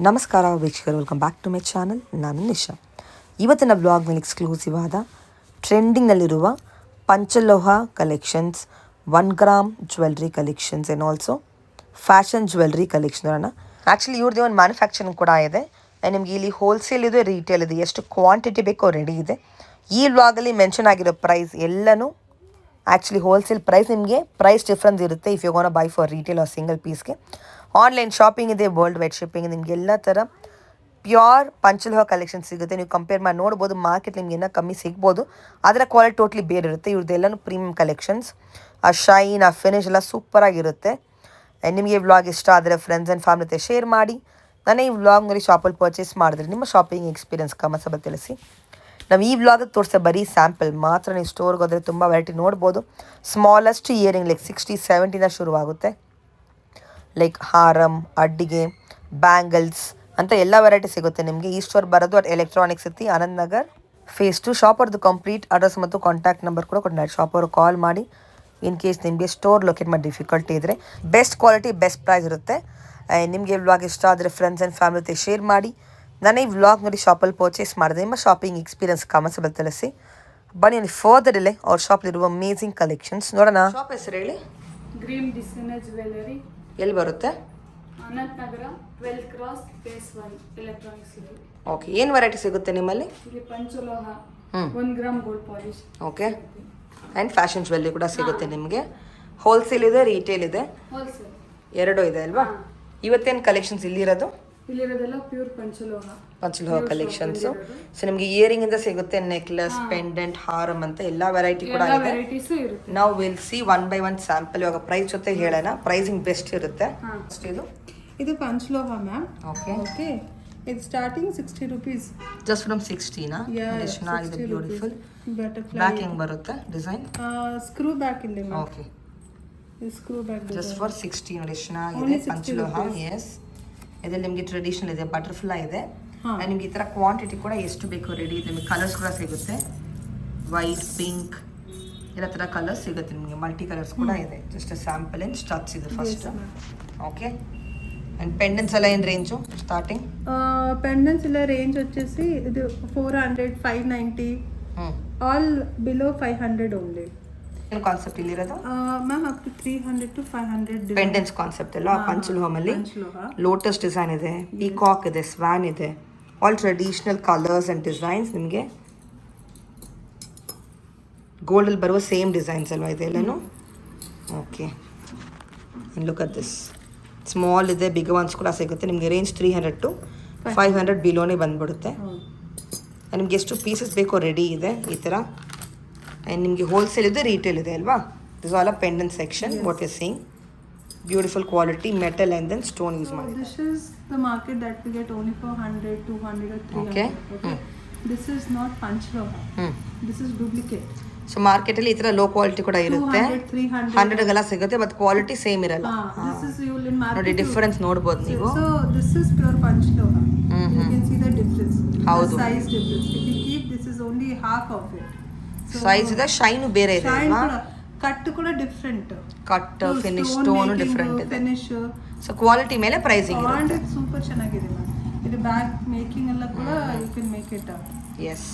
ನಮಸ್ಕಾರ ವೀಕ್ಷಕರು, welcome back to my channel. ನಾನು ನಿಶಾ. ಇವತ್ತಿನ ಬ್ಲಾಗ್ನಲ್ಲಿ ಎಕ್ಸ್ಕ್ಲೂಸಿವ್ ಆದ ಟ್ರೆಂಡಿಂಗ್ನಲ್ಲಿರುವ ಪಂಚಲೋಹ collections, 1 gram jewellery collections and also fashion jewellery collection. Actually ಇವ್ರದ್ದು ಒಂದು ಮ್ಯಾನುಫ್ಯಾಕ್ಚರಿಂಗ್ ಕೂಡ ಇದೆ. ನಿಮಗೆ ಇಲ್ಲಿ ಹೋಲ್ಸೇಲ್ ಇದೆ, ರೀಟೇಲ್ ಇದೆ, ಎಷ್ಟು ಕ್ವಾಂಟಿಟಿ ಬೇಕೋ ರೆಡಿ ಇದೆ. ಈ ಬ್ಲಾಗಲ್ಲಿ ಮೆನ್ಷನ್ ಆಗಿರೋ ಪ್ರೈಸ್ ಎಲ್ಲನೂ ಆ್ಯಕ್ಚುಲಿ ಹೋಲ್ಸೇಲ್ ಪ್ರೈಸ್. ನಿಮಗೆ ಪ್ರೈಸ್ ಡಿಫ್ರೆನ್ಸ್ ಇರುತ್ತೆ if you gonna buy for retail or single ಪೀಸ್ಗೆ. ಆನ್ಲೈನ್ ಶಾಪಿಂಗ್ ಇದೆ, ವರ್ಲ್ಡ್ ವೈಡ್ ಶಿಪ್ಪಿಂಗ್. ನಿಮ್ಗೆ ಎಲ್ಲ ಥರ ಪ್ಯೂರ್ ಪಂಚಲೋಹ ಕಲೆಕ್ಷನ್ ಸಿಗುತ್ತೆ. ನೀವು ಕಂಪೇರ್ ಮಾಡಿ ನೋಡ್ಬೋದು. ಮಾರ್ಕೆಟ್ ನಿಮ್ಗೆ ಏನೋ ಕಮ್ಮಿ ಸಿಗ್ಬೋದು, ಅದರ ಕ್ವಾಲಿಟಿ ಟೋಟ್ಲಿ ಬೇರೆ ಇರುತ್ತೆ. ಇವ್ರದ್ದೆಲ್ಲನೂ ಪ್ರೀಮಿಯಮ್ ಕಲೆಕ್ಷನ್ಸ್. ಆ ಶೈನ್, ಆ ಫಿನಿಶ್ ಎಲ್ಲ ಸೂಪರಾಗಿರುತ್ತೆ. ನಿಮಗೆ ಈ ವ್ಲಾಗ್ ಇಷ್ಟ ಆದರೆ ಫ್ರೆಂಡ್ಸ್ ಆ್ಯಂಡ್ ಫ್ಯಾಮಿಲಿ ಜೊತೆ ಶೇರ್ ಮಾಡಿ. ನಾನು ಈ ವ್ಲಾಗ್ನಲ್ಲಿ ಶಾಪಲ್ಲಿ ಪರ್ಚೇಸ್ ಮಾಡಿದ್ರೆ ನಿಮ್ಮ ಶಾಪಿಂಗ್ ಎಕ್ಸ್ಪೀರಿಯನ್ಸ್ ಕಮೆಂಟ್ಸಲ್ಲಿ ತಿಳಿಸಿ. ನಾವು ಈ ವ್ಲಾಗಲ್ಲಿ ತೋರಿಸೋ ಬರೀ ಸ್ಯಾಂಪಲ್ ಮಾತ್ರ. ನೀವು ಸ್ಟೋರ್ಗೆ ಹೋದರೆ ತುಂಬ ವೆರೈಟಿ ನೋಡ್ಬೋದು. ಸ್ಮಾಲೆಸ್ಟ್ ಇಯರಿಂಗ್ ಲೈಕ್ 60-70 ಶುರುವಾಗುತ್ತೆ. ಲೈಕ್ ಹಾರಮ್, ಅಡ್ಡಿಗೆ, ಬ್ಯಾಂಗಲ್ಸ್ ಅಂತ ಎಲ್ಲ ವೆರೈಟಿ ಸಿಗುತ್ತೆ ನಿಮಗೆ. ಈ ಸ್ಟೋರ್ ಬರೋದು at electronic city, Anand Nagar, phase 2. ಶಾಪರ್ದು ಕಂಪ್ಲೀಟ್ ಅಡ್ರೆಸ್ ಮತ್ತು ಕಾಂಟ್ಯಾಕ್ಟ್ ನಂಬರ್ ಕೂಡ ಕೊಟ್ಟಿದ್ದಾರೆ. ಶಾಪರು ಕಾಲ್ ಮಾಡಿ ಇನ್ ಕೇಸ್ ನಿಮಗೆ ಸ್ಟೋರ್ ಲೊಕೇಟ್ ಮಾಡಿ ಡಿಫಿಕಲ್ಟಿ ಇದ್ದರೆ. ಬೆಸ್ಟ್ ಕ್ವಾಲಿಟಿ, ಬೆಸ್ಟ್ ಪ್ರೈಸ್ ಇರುತ್ತೆ. ನಿಮಗೆ ವ್ಲಾಗ್ ಇಷ್ಟ ಆದರೆ ಫ್ರೆಂಡ್ಸ್ ಆ್ಯಂಡ್ ಫ್ಯಾಮಿಲಿ ಜೊತೆ ಶೇರ್ ಮಾಡಿ. ನಾನು ಈ ವ್ಲಾಗ್ ನೋಡಿ ಶಾಪಲ್ಲಿ ಪರ್ಚೇಸ್ ಮಾಡಿದೆ. ನಿಮ್ಮ ಶಾಪಿಂಗ್ ಎಕ್ಸ್ಪೀರಿಯನ್ಸ್ ಕಮೆಂಟ್ಸಲ್ಲಿ ತಿಳಿಸಿ. ಬನ್ನಿ, ನೀವು ಫರ್ದರ್ ಇಲ್ಲೇ ಅವ್ರ ಶಾಪ್ಲಿರುವ ಅಮೇಝಿಂಗ್ ಕಲೆಕ್ಷನ್ಸ್ ನೋಡೋಣ. ಶಾಪ್ ಹೆಸರು ಹೇಳಿ. Green designer jewellery. ಎಲ್ಲಿ ಬರುತ್ತೆ? Anand Nagar, 12 cross, phase 1, Electronic City. Okay, ಏನು ವೆರೈಟಿ ಸಿಗುತ್ತೆ ನಿಮ್ಮಲ್ಲಿ? ಇಲ್ಲಿ panchaloha, 1 gram gold polish. Okay, and fashion jewellery ಕೂಡ ಸಿಗುತ್ತೆ ನಿಮಗೆ. ಹೋಲ್ಸೇಲ್ ಇದೆ, ರೀಟೇಲ್ ಇದೆ, ಹೋಲ್ಸೇಲ್ ಎರಡೂ ಇದೆ ಅಲ್ವಾ? ಇವತ್ತೇನು ಕಲೆಕ್ಷನ್ಸ್ ಇಲ್ಲಿರೋದು? ಇಲ್ಲಿರೋದೆಲ್ಲ ಪ್ಯೂರ್ ಪಂಚಲೋಹ. ಪಂಚಲೋಹ ಕಲೆಕ್ಷನ್ಸು. ಸೊ ನಿಮಗೆ ಇಯರಿಂಗ್ ಇಂದ ಸಿಗುತ್ತೆ, ನೆಕ್ಲೆಸ್, ಪೆಂಡೆಂಟ್, ಹಾರಮ್ ಅಂತ ಎಲ್ಲ ವೆರೈಟಿ ಕೂಡ ಇದೆ. ವೆರೈಟೀಸು ಇರುತ್ತೆ. ನಾವು ವಿಲ್ ಸಿ 1 by 1 ಸ್ಯಾಂಪಲ್. ಇವಾಗ ಪ್ರೈಸ್ ಜೊತೆ ಹೇಳೋಣ. ಪ್ರೈಸಿಂಗ್ ಬೆಸ್ಟ್ ಇರುತ್ತೆ. ಇದು ಪಂಚಲೋಹ ಮ್ಯಾಮ್. ಓಕೆ ಓಕೆ, ಇದು ಸ್ಟಾರ್ಟಿಂಗ್ 60 ರುಪೀಸ್. ಜಸ್ಟ್ ಫ್ರಮ್ 60ನಾ? ಚೆನ್ನಾಗಿದೆ, ಬ್ಯೂಟಿಫುಲ್. ಬಟರ್ಫ್ಲೈ ಬ್ಯಾಕ್ ಹೆಂಗ್ ಬರುತ್ತೆ ಡಿಸೈನ್? ಸ್ಕ್ರೂ ಬ್ಯಾಕ್ ಇಲ್ಲಿ ma'am. Okay, screw back just for 60 ನೋಡಿ, ಚೆನ್ನಾಗಿದೆ ಪಂಚಲೋಹ. ಎಸ್, ಇದ್ರಲ್ಲಿ ನಿಮಗೆ ಟ್ರೆಡಿಷನಲ್ ಇದೆ, ಬಟರ್ಫ್ಲೈ ಇದೆ. ನಿಮ್ಗೆ ಈ ಥರ ಕ್ವಾಂಟಿಟಿ ಕೂಡ ಎಷ್ಟು ಬೇಕೋ ರೆಡಿ ಇದೆ. ನಿಮಗೆ ಕಲರ್ಸ್ ಕೂಡ ಸಿಗುತ್ತೆ, ವೈಟ್, ಪಿಂಕ್ ಎಲ್ಲ ಥರ ಕಲರ್ಸ್ ಸಿಗುತ್ತೆ ನಿಮಗೆ. ಮಲ್ಟಿ ಕಲರ್ಸ್ ಕೂಡ ಇದೆ. ಜಸ್ಟ್ ಸ್ಯಾಂಪಲ್ ಆ್ಯಂಡ್ ಸ್ಟಾರ್ಟ್ಸ್ ಇದೆ ಫಸ್ಟ್. ಓಕೆ, ಆ್ಯಂಡ್ ಪೆಂಡೆಂಟ್ಸ್ ಎಲ್ಲ ಏನು ರೇಂಜು ಸ್ಟಾರ್ಟಿಂಗ್? ಪೆಂಡೆಂಟ್ಸ್ ಎಲ್ಲ ರೇಂಜ್ వచ్చేసి ಇದು 400, 590, ಆಲ್ ಬಿಲೋ 500 ಓನ್ಲಿ. ಏನು ಕಾನ್ಸೆಪ್ಟ್ ಇಲ್ಲಿರೋದು ma'am? Up to 300 to 500 pendants concept ಎಲ್ಲ ಪಂಚಲೋಹಮಲ್ಲಿ. ಲೋಟಸ್ ಡಿಸೈನ್ ಇದೆ, ಪೀಕಾಕ್ ಇದೆ, ಸ್ವಾನ್ ಇದೆ, all traditional colours and designs. ನಿಮಗೆ ಗೋಲ್ಡಲ್ಲಿ ಬರುವ ಸೇಮ್ ಡಿಸೈನ್ಸ್ ಅಲ್ವಾ ಇದೆಲ್ಲನೂ? Okay, look at this. Small ಇದೆ, ಬಿಗ್ ಒನ್ಸ್ ಕೂಡ ಸಿಗುತ್ತೆ ನಿಮಗೆ. ರೇಂಜ್ 300 to 500 ಬಿಲೋನೇ ಬಂದ್ಬಿಡುತ್ತೆ. ನಿಮ್ಗೆ ಎಷ್ಟು ಪೀಸಸ್ ಬೇಕೋ ರೆಡಿ ಇದೆ ಈ ಥರ. ಆ್ಯಂಡ್ ನಿಮಗೆ ಹೋಲ್ಸೇಲ್ ಇದೆ, ರೀಟೇಲ್ ಇದೆ ಅಲ್ವಾ? This all a pendant section. What you seeing, beautiful quality metal and then stone use ಮಾಡಿ. This is the market that we get only for 100, 200 or 300. Okay. This is not Panchaloha. This is duplicate. So ಮಾರ್ಕೆಟಲ್ಲಿ ಈ ಥರ low quality ಕೂಡ ಇರುತ್ತೆ. 100 ಸಿಗುತ್ತೆ, but quality same ಇರಲ್ಲ. This is you will in market. ನೋಡಿ, difference ನೋಡ್ಬೋದು ನೀವು. So this is pure Panchaloha. You can see the difference. ಹೌದು, the size difference. If you keep, this is only half of it. Size ಇದೆ, shine ಬೇರೆ ಇದೆ ಅಲ್ವಾ? Cut ಕೂಡ different, cut finish, stone different ಇದೆ. Finish, so quality ಮೇಲೆ pricing ಇರುತ್ತೆ. Super ಚೆನ್ನಾಗಿದೆ ಮ್ಯಾಮ್. ಇದು ಬ್ಯಾಗ್ ಮೇಕಿಂಗ್ ಎಲ್ಲ ಕೂಡ you can make it up. Yes,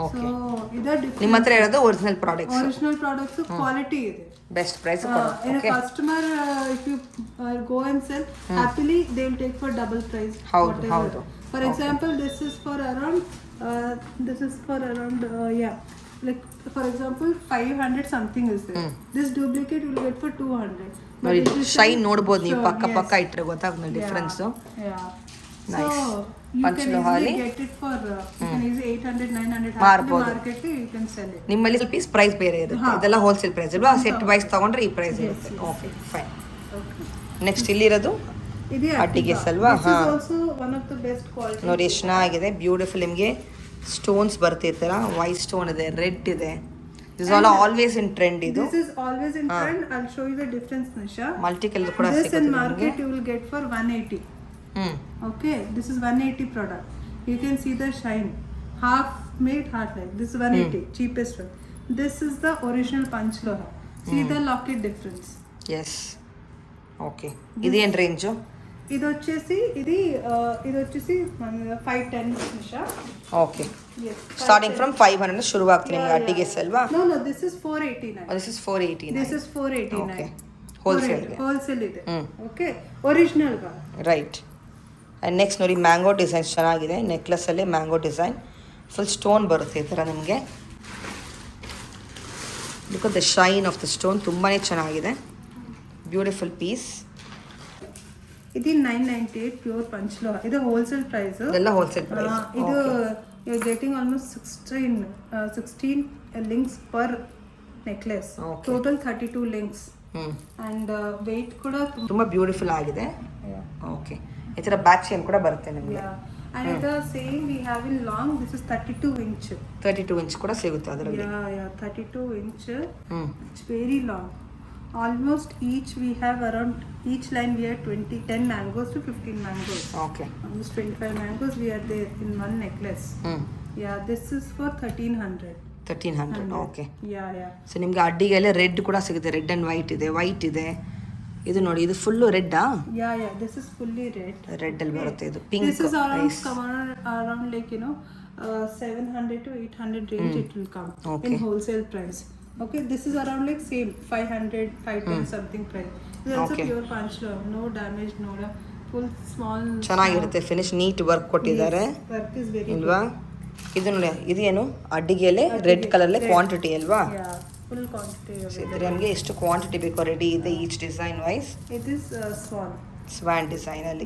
okay. So ಇದು ನಿಮ್ಮ ಹತ್ರ ಇರೋದು original products. Original products quality ಇದೆ, ಬೆಸ್ಟ್ ಪ್ರೈಸ್ ಕೊಡುತ್ತೆ. Okay, customer if you go and sell happily they will take for double price. ಹೌದು ಹೌದು. For example this is for around like for example 500 something is there. This duplicate you will get for 200. ನೋಡಿ, shine ನೋಡ್ಬೋದು ನೀವು. ಪಕ್ಕ ಇಟ್ಟರೆ ಗೊತ್ತಾಗುತ್ತೆ difference. Nice. ಪಂಚಲೋಹಲ್ಲಿ get it for you can easily 800, 900 market you can sell it. ನಿಮ್ಮಲ್ಲಿ ಸ್ವಲ್ಪ peace prize ಬೇರೆ ಇರುತ್ತೆ. ಇದೆಲ್ಲ ಹೋಲ್ಸೇಲ್ ಪ್ರೈಸ್ ಅಲ್ವಾ? ಸೆಟ್ ವೈಸ್ ತಗೊಂಡ್ರೆ ಈ ಪ್ರೈಸ್ ಇರುತ್ತೆ. Okay, fine. ನೆಕ್ಸ್ಟ್ ಇಲ್ಲಿರೋದು ಇದು ಅಡ್ಡಿಗೆ ಅಲ್ವಾ? This is also one of the best quality. ನೋಡಿ, ಎಷ್ಟು ಚೆನ್ನಾಗಿದೆ, ಬ್ಯೂಟಿಫುಲ್. ನಿಮಗೆ ಸ್ಟೋನ್ಸ್ ಬರ್ತಿರ್ತೀರ, ವೈಟ್ ಸ್ಟೋನ್ ಇದೆ, ರೆಡ್ ಇದೆ. This all always in trend. ಇದು This is always in trend. I'll show you the difference, Nisha. Multi colour ಕೂಡ This ಸಿಗುತ್ತೆ in ನಿಮಗೆ. market you will get for 180. Okay, this is 180 product. You can see the shine, half made, half like this is 180 cheapest one. This is the original Panchaloha. See the locket difference. Yes, okay. ಇದೇನು range? ఇది వచ్చేసి ఇది వచ్చేసి 510 నిషా. Okay starting from 500 ಶುರುವಾಗ್ತದೆ ನಿಮಗೆ ಅಡ್ಡಿಗೆ ಅಲ್ವಾ? No, this is 489. This is 489. This is 489. Okay wholesale ಇದೆ. Okay original ಗ ರೈಟ್. ಆ್ಯಂಡ್ ನೆಕ್ಸ್ಟ್ ನೋಡಿ ಮ್ಯಾಂಗೋ ಡಿಸೈನ್ಸ್ ಚೆನ್ನಾಗಿದೆ. ನೆಕ್ಲೆಸಲ್ಲಿ ಮ್ಯಾಂಗೋ ಡಿಸೈನ್ ಫುಲ್ ಸ್ಟೋನ್ ಬರುತ್ತೆ ಈ ಥರ ನಿಮಗೆ. Look at the shine of the stone, ತುಂಬಾ ಚೆನ್ನಾಗಿದೆ. Beautiful piece. ಇದು 998 ಪ್ಯೂರ್ ಪಂಚಲೋಹ. ಇದು ಹೋಲ್ಸೇಲ್ ಪ್ರೈಸ್. ಎಲ್ಲ ಹೋಲ್ಸೇಲ್ ಪ್ರೈಸ್. ಇದು you are getting almost 16 links per necklace. Total 32 links. And weight ಕೂಡ ತುಂಬ ಬ್ಯೂಟಿಫುಲ್ ಆಗಿದೆ. ಓಕೆ, ಈ ಥರ ಬ್ಯಾಕ್ ಚೈನ್ ಕೂಡ ಬರುತ್ತೆ ನಿಮಗೆ. And the same we have in long. This is 32 inch. 32 inch ಕೂಡ ಸಿಗುತ್ತೆ ಅದರಲ್ಲಿ. Yeah, 32 inch. It's very long. Almost each we have around each line we have 10 mangoes to 15 mangoes. Okay. Almost 25 mangoes we are there in one necklace. Yeah, this is for 1300. 1300. Okay. Yeah. So ನಿಮಗೆ ಅಡ್ಡಿಗೆಲ್ಲ red ಕೂಡ ಸಿಗುತ್ತೆ. Red and white ಇದೆ. ಇದು ನೋಡಿ, ಇದು full ರೆಡ್ಡಾ? Yeah, this is fully red. Red ಅಲ್ಲಿ ಬರುತ್ತೆ. ಇದು pink. This is around like 700 to 800 range it will come in wholesale price. Okay, this is around like same 500, 510 something price. This is also pure panchloha, no damage, no full small. ಚೆನ್ನಾಗಿರುತ್ತೆ. Finish neat work ಕೊಟ್ಟಿದ್ದಾರೆ. Work is very ಇಲ್ವಾ? ಇದು ನೋಡಿ, ಇದೇನು ಅಡ್ಡಿಗೆಲೆ red ಕಲರ್ಲೆ quantity ಅಲ್ವಾ? full quantity. ಇದ್ರೆ ನಮಗೆ ಎಷ್ಟು ಕ್ವಾಂಟಿಟಿ ಬೇಕೋ ರೆಡಿ ಇದೆ each design wise. It is swan design ಅಲ್ಲಿ.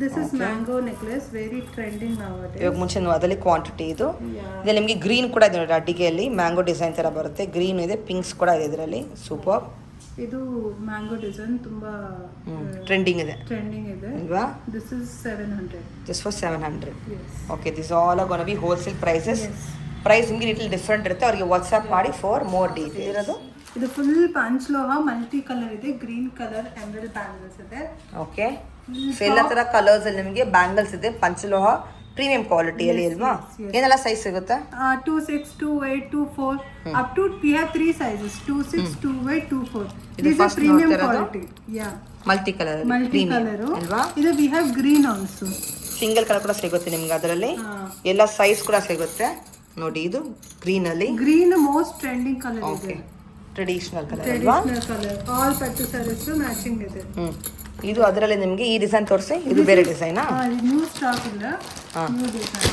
This is mango necklace, very trending nowadays. ಇವಾಗ ಮುಂಚೆ ಅದರಲ್ಲಿ ಕ್ವಾಂಟಿಟಿ ಇದು. ಇದೆ ನಿಮಗೆ ಗ್ರೀನ್ ಕೂಡ ಇದೆ ನೋಡಿ, ಅಡ್ಡಿಗೆಯಲ್ಲಿ ಮ್ಯಾಂಗೋ ಡಿಸೈನ್ ತರ ಬರುತ್ತೆ. ಗ್ರೀನ್ ಇದೆ, ಪಿಂಕ್ಸ್ ಕೂಡ ಇದೆ ಇದರಲ್ಲಿ. ಸೂಪರ್. ಇದು ಮ್ಯಾಂಗೋ ಡಿಸೈನ್ ತುಂಬಾ ಟ್ರೆಂಡಿಂಗ್ ಇದೆ ಅಲ್ವಾ? This is 700. Just for 700. Yes. Okay, this all are going to be wholesale prices. Yes. Price ನಿಮಗೆ ಲಿಟಲ್ ಡಿಫ್ರೆಂಟ್ ಇರುತ್ತೆ. ಅವ್ರಿಗೆ ವಾಟ್ಸ್ಆ್ಯಪ್ ಮಾಡಿ ಫಾರ್ ಮೋರ್ ಡೀಟೇಲ್. ಇರೋದು ಇದು ಫುಲ್ ಪಂಚಲೋಹ, ಮಲ್ಟಿ ಕಲರ್ ಇದೆ. ಗ್ರೀನ್ ಕಲರ್ ಎಮರಲ್ಡ್ ಬ್ಯಾಂಗಲ್ಸ್ ಇದೆ. ಓಕೆ, ಸೊ ಎಲ್ಲ ತರ ಕಲರ್ಸ್ ಅಲ್ಲಿ ನಿಮಗೆ ಬ್ಯಾಂಗಲ್ಸ್ ಇದೆ. ಪಂಚಲೋಹ ಪ್ರೀಮಿಯಂ ಕ್ವಾಲಿಟಿಯಲ್ಲಿ ಅಲ್ವಾ? ಏನೆಲ್ಲ ಸೈಜ್ ಸಿಗುತ್ತೆ? 26, 28, 24 up to we have 3 sizes: 26, 28, 24. ಇದು These are premium quality. Multi colour ಅಲ್ವಾ? ಇದು we have green also. Single colour ಕೂಡ ಸಿಗುತ್ತೆ ನಿಮ್ಗೆ ಅದರಲ್ಲಿ. ಎಲ್ಲ ಸೈಜ್ ಕೂಡ ಸಿಗುತ್ತೆ ನೋಡಿ. ಇದು ಗ್ರೀನ್ ಅಲ್ಲಿ. ಗ್ರೀನ್ ಮೋಸ್ಟ್ ಟ್ರೆಂಡಿಂಗ್ ಕಲರ್ ಇದೆ. ಟ್ರೆಡಿಷನಲ್ ಕಲರ್ ಅಲ್ವಾ? ಆಲ್ ಪಟ್ಟು ಸ್ಯಾರೀಸ್ ಮ್ಯಾಚಿಂಗ್ ಇದೆ. ಇದು ಅದರಲ್ಲಿ ನಿಮಗೆ ಈ ಡಿಸೈನ್ ತೋರಿಸಿ. ಇದು ಬೇರೆ ಡಿಸೈನಾ? ನ್ಯೂ ಸ್ಟಾಕ್ ಇಲ್ಲ, ನ್ಯೂ ಡಿಸೈನ್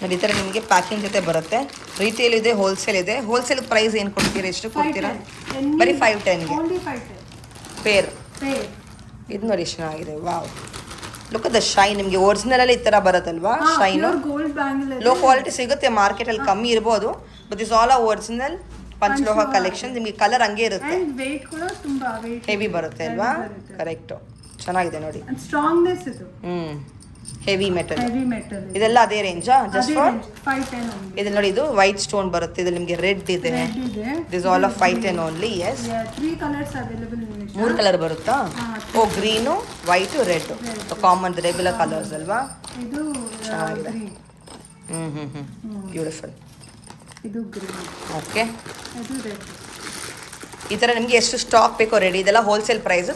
ನೋಡಿ. ಈ ಥರ ನಿಮಗೆ ಪ್ಯಾಕಿಂಗ್ ಜೊತೆ ಬರುತ್ತೆ. ರಿಟೇಲ್ ಇದೆ, ಹೋಲ್ಸೇಲ್ ಇದೆ. ಹೋಲ್ಸೇಲ್ ಪ್ರೈಸ್ ಏನು ಕೊಡ್ತೀರಾ? ಎಷ್ಟು ಕೊಡ್ತೀರಾ? ಬರೀ 510ಗೆ ಪೇರ್. ಇದು ನೋಡಿ ಎಷ್ಟು ಚೆನ್ನಾಗಿದೆ. Wow, look the shine. ನಿಮಗೆ ಒರಿಜಿನಲ್ ಅಲ್ಲಿ ಈ ತರ ಬರುತ್ತಲ್ವಾ ಶೈನು? ಲೋ ಕ್ವಾಲಿಟಿ ಸಿಗುತ್ತೆ ಮಾರ್ಕೆಟ್ ಅಲ್ಲಿ, ಕಮ್ಮಿ ಇರಬಹುದು. But this all original panchaloha collection. ನಿಮಗೆ ಕಲರ್ ಹಂಗೆ ಇರುತ್ತೆ. ಹೆವಿ ಬರುತ್ತೆ ಅಲ್ವಾ? ಕರೆಕ್ಟ್, ಚೆನ್ನಾಗಿದೆ ನೋಡಿ. ಸ್ಟ್ರಾಂಗ್ನೆಸ್ ಇದು. Heavy metal. ಇದೆಲ್ಲ ಅದೇ ರೇಂಜಾ? Just for 510. ಇದು ನೋಡಿ, ಇದು ವೈಟ್ ಸ್ಟೋನ್ ಬರುತ್ತೆ. ಇದು ನಿಮಗೆ ರೆಡ್ ಇದೆ. This all of 510 only. Yes, 3 colours available. 3 colour ಬರುತ್ತಾ? Oh, green, white, red. Common regular colours ಅಲ್ವಾ? ಇದು ಗ್ರೀನ್. ಬ್ಯೂಟಿಫುಲ್. ಇದು ಗ್ರೀನ್. ಓಕೆ, ಇದು ರೆಡ್. ಈ ಥರ ನಿಮಗೆ ಎಷ್ಟು ಸ್ಟಾಕ್ ಬೇಕೋ ರೆಡಿ. ಇದೆಲ್ಲ ಹೋಲ್ಸೇಲ್ ಪ್ರೈಸ್.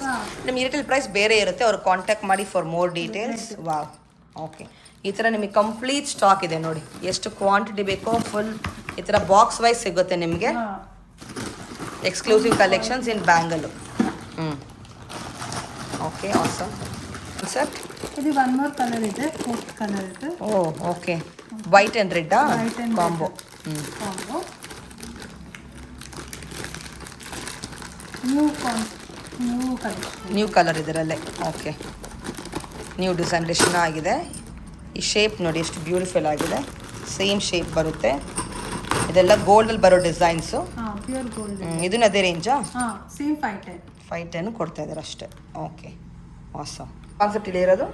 ನಿಮ್ಗೆ ರಿಟೇಲ್ ಪ್ರೈಸ್ ಬೇರೆ ಇರುತ್ತೆ. ಅವ್ರು ಕಾಂಟ್ಯಾಕ್ಟ್ ಮಾಡಿ for more details. Wow, okay. ಈ ಥರ ನಿಮಗೆ ಕಂಪ್ಲೀಟ್ ಸ್ಟಾಕ್ ಇದೆ ನೋಡಿ. ಎಷ್ಟು ಕ್ವಾಂಟಿಟಿ ಬೇಕೋ ಫುಲ್ ಈ ಥರ ಬಾಕ್ಸ್ ವೈಸ್ ಸಿಗುತ್ತೆ ನಿಮಗೆ. Exclusive collections in bangle. Okay, awesome sir. ಇದು ಒನ್ ಮೋರ್ ಕಲರ್ ಇದೆ, ಫೋರ್ತ್ ಕಲರ್ ಇದೆ. Oh, okay. ವೈಟ್ ಆ್ಯಂಡ್ ರೆಡ್ಡಾ ಕಾಂಬೋ? ಕಾಂಬೋ. ನ್ಯೂ ಕಲರ್ ಇದರಲ್ಲೇ. ಓಕೆ, ನ್ಯೂ ಡಿಸೈನ್ ಚೆನ್ನಾಗಿದೆ. ಈ ಶೇಪ್ ನೋಡಿ ಎಷ್ಟು ಬ್ಯೂಟಿಫುಲ್ ಆಗಿದೆ. ಸೇಮ್ ಶೇಪ್ ಬರುತ್ತೆ. ಇದೆಲ್ಲ ಗೋಲ್ಡಲ್ಲಿ ಬರೋ ಡಿಸೈನ್ಸು. Pure gold. ಇದನ್ನ ಅದೇ ರೇಂಜಾ? ಸೇಮ್ 510. 510 ಕೊಡ್ತಾ ಇದ್ದಾರೆ ಅಷ್ಟೇ. Okay, awesome. ಕಾನ್ಸೆಪ್ಟ್ ಇಲ್ಲಿ ಇರೋದು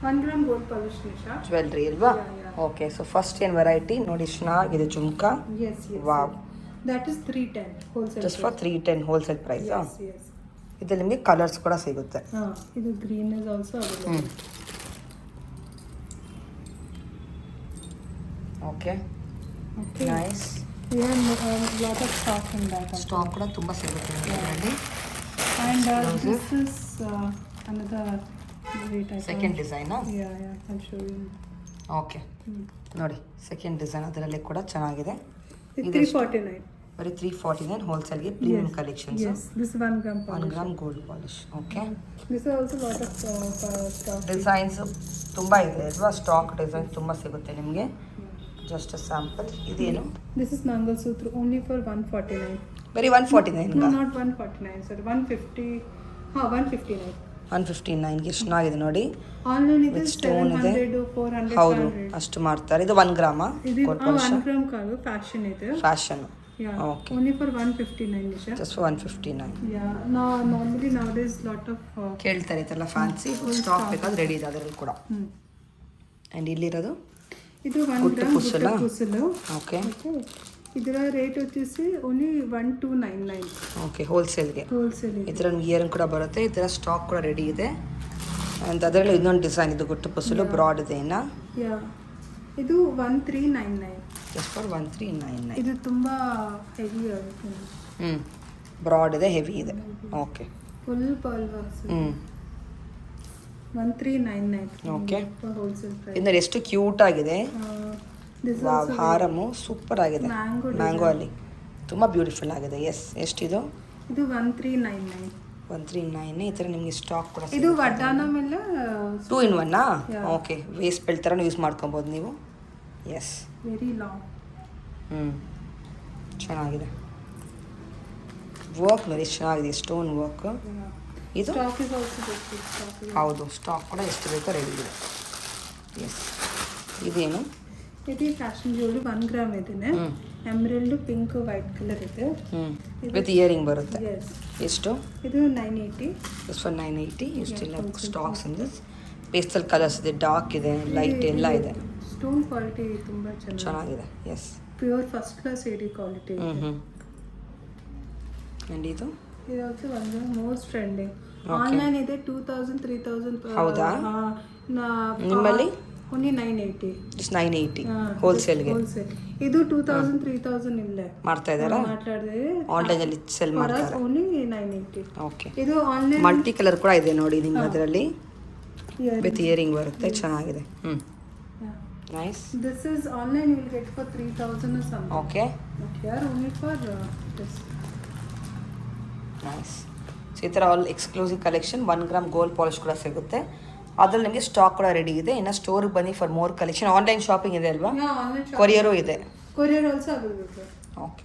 1 ಗ್ರಾಮ್ ಗೋಲ್ಡ್ ಪಾಲಿಶ್ ಜ್ಯುವೆಲ್ರಿ ಅಲ್ವಾ? ಓಕೆ, ಸೊ ಫಸ್ಟ್ ಏನು ವೆರೈಟಿ ನೋಡಿ, ಚೆನ್ನಾಗಿದೆ jhumka. Wow, that is 310 wholesale. Just for 310 wholesale price. Yes. ಇದು ನಿಮಗೆ ಕಲರ್ಸ್ ಕೂಡ ಸಿಗುತ್ತೆ. ಇದು green is also available. Okay. Nice. We have lot of stock in that. Stock ಕೂಡ ತುಂಬಾ ಸಿಗುತ್ತೆ ಇದರಲ್ಲಿ. And this is another Wait, I second ಡಿಸೈನಾ? yeah, I'll show you. Okay ನೋಡಿ, ಸೆಕೆಂಡ್ ಡಿಸೈನ್ ಅದರಲ್ಲಿ ಕೂಡ ಚೆನ್ನಾಗಿದೆ. It's 349. ಬರೀ 349 ಹೋಲ್ಸೇಲ್ಗೆ premium collections. Yes, this 1 gram polish. 1 gram gold polish. Okay, This is also lot of stock. Designs ತುಂಬ ಇದೆ ಅಲ್ವಾ? ಸ್ಟಾಕ್ ಡಿಸೈನ್ಸ್ ತುಂಬ ಸಿಗುತ್ತೆ ನಿಮಗೆ. Just sample. ಇದೇನು? This is Mangal Sutra only for 149. ಬರೀ 149. No, not 149, sir. 150. 159. 159ಗೆ ಎಷ್ಟು ಚೆನ್ನಾಗಿದೆ ನೋಡಿ. Online ಇದೆ With stone ಇದೆ. 700, 400, ಹೌದು, 500. ಅಷ್ಟು ಮಾಡ್ತಾರೆ. ಇದು 1 ಗ್ರಾಮಾ ಇದು ಗೋಲ್ಡ್ ಪಾಲಿಶ್? 1 gram ಕಾಲು ಫ್ಯಾಷನ್ ಇದೆ. Fashion. Yeah. Okay. Only for 159, Nisha. Just 159. Yeah. No, normally nowadays lot of. ಕೇಳ್ತಾರೆ ಈ ಥರ ಫ್ಯಾನ್ಸಿ ಸ್ಟಾಕ್ ಬೇಕಾದ್ರೆ ರೆಡಿ ಇದೆ ಅದರಲ್ಲಿ ಕೂಡ. ಆ್ಯಂಡ್ ಇಲ್ಲಿರೋದು ಇದು 1 ಗುಟ್ಟು gram ಪುಸಲ? ಪುಸಲು. ಓಕೆ ಇದರ ರೇಟ್ వచ్చేసి ಓನ್ಲಿ 1299. ಓಕೆ, ಹೋಲ್ಸೇಲ್ಗೆ. ಹೋಲ್ಸೇಲ್ ಈ ಥರ ನಿಮ್ಗೆ ಇಯರಿಂಗ್ ಕೂಡ ಬರುತ್ತೆ. ಈ ಥರ ಸ್ಟಾಕ್ ಕೂಡ ರೆಡಿ ಇದೆ. ಆ್ಯಂಡ್ ಅದರಲ್ಲಿ ಇನ್ನೊಂದು ಡಿಸೈನ್ ಇದು ಗುಟ್ಟು ಪುಸಲು ಬ್ರಾಡ್ ಇದೆ. ಇನ್ನು ಯಾ, ಇದು 1399. Just for 1399. ಇದು ತುಂಬ ಹೆವಿ ಆಗುತ್ತೆ. ಬ್ರಾಡ್ ಇದೆ, ಹೆವಿ ಇದೆ. Okay, full pearl works. 1399. Okay, wholesale price. ಇನ್ನು ಎಷ್ಟು ಕ್ಯೂಟ್ ಆಗಿದೆ. ವಾವ್, ಹಾರಮು ಸೂಪರ್ ಆಗಿದೆ. ಮ್ಯಾಂಗೋ ಅಲ್ಲಿ ತುಂಬ ಬ್ಯೂಟಿಫುಲ್ ಆಗಿದೆ. ಎಸ್, ಎಷ್ಟಿದು? ಇದು 1399. 139. ಈ ಥರ ನಿಮಗೆ ಸ್ಟಾಕ್ ಕೂಡ ಇದು ವಡ್ಡಾನ ಮೇಲೆ 2 in 1. ಓಕೆ, ವೇಸ್ಟ್ ಬೆಲ್ಟ್ ಥರನೂ ಯೂಸ್ ಮಾಡ್ಕೊಬೋದು ನೀವು. Yes, very long. ಚೆನ್ನಾಗಿದೆ. ವರ್ಕ್ ನೋಡಿ, ಚೆನ್ನಾಗಿದೆ. Stone work. ಇದು ಸ್ಟಾಕ್ ಇಸ್ ಆಲ್ಸೋ ಗುಡ್. ಹೌದು, ಸ್ಟಾಕ್ ಕೂಡ ಎಷ್ಟು ಬೇಕೋ ರೆಡಿ ಇದೆ. ಎಸ್, ಇದೇನು? ಇದು ಫ್ಯಾಷನ್ ಜ್ಯುವೆಲ್ರಿ 1 ಗ್ರಾಮ್ ಇದೆ. ಎಮರಲ್ಡ್ ಪಿಂಕ್ ವೈಟ್ ಕಲರ್ ಇದೆ. ವಿತ್ ಇಯರಿಂಗ್ ಬರುತ್ತೆ. ಎಸ್. ಎಷ್ಟು? ಇದು 980. Just for 980. ಇಷ್ಟೆಲ್ಲ stocks in this. Pastel colours ಇದೆ, ಡಾರ್ಕ್ ಇದೆ, ಲೈಟ್ ಎಲ್ಲ ಇದೆ. ಸ್ಟೋನ್ ಕ್ವಾಲಿಟಿ ತುಂಬ ಚೆನ್ನಾಗಿದೆ. ಎಸ್, ಪ್ಯೂರ್ ಫಸ್ಟ್ ಕ್ಲಾಸ್ ಏಡಿ ಕ್ವಾಲಿಟಿ. ಆ್ಯಂಡ್ ಇದು also one most trending. Online ಇದೆ 2000, 3000. ಹೌದಾ? ನಿಮ್ಮಲ್ಲಿ ಓನ್ಲಿ 980. ಜಸ್ಟ್ 980 ಹೋಲ್ಸೇಲ್ಗೆ. ಹೋಲ್ಸೇಲ್ ಇದು 2000, 3000 ಇಲ್ಲೇ ಮಾಡ್ತಾ ಇದ್ದಾರಾ? ಮಾತಾಡಿದ್ರೆ ಆನ್ಲೈನಲ್ಲಿ ಸೆಲ್ ಮಾಡ್ತಾರೆ. ಓನ್ಲಿ 980. ಓಕೆ, ಇದು ಆನ್ಲೈನ್ ಮಲ್ಟಿ ಕಲರ್ ಕೂಡ ಇದೆ ನೋಡಿ ನಿಮ್ಗೆ. ಅದರಲ್ಲಿ ವಿತ್ ಇಯರಿಂಗ್ ಬರುತ್ತೆ. ಚೆನ್ನಾಗಿದೆ. Nice. This is online you will get for 3000 or something. Okay. Here only for this. Nice. So ಈ ಥರ all exclusive collection. 1 gram gold polish ಕೂಡ ಸಿಗುತ್ತೆ. ಅದ್ರಲ್ಲಿ ನಿಮಗೆ ಸ್ಟಾಕ್ ಕೂಡ ರೆಡಿ ಇದೆ. ಇನ್ನು ಸ್ಟೋರಿಗೆ ಬನ್ನಿ for more collection. Online shopping ಇದೆ ಅಲ್ವಾ? Yeah, online shopping. ಕೊರಿಯರು ಇದೆ. Courier also available. ಓಕೆ.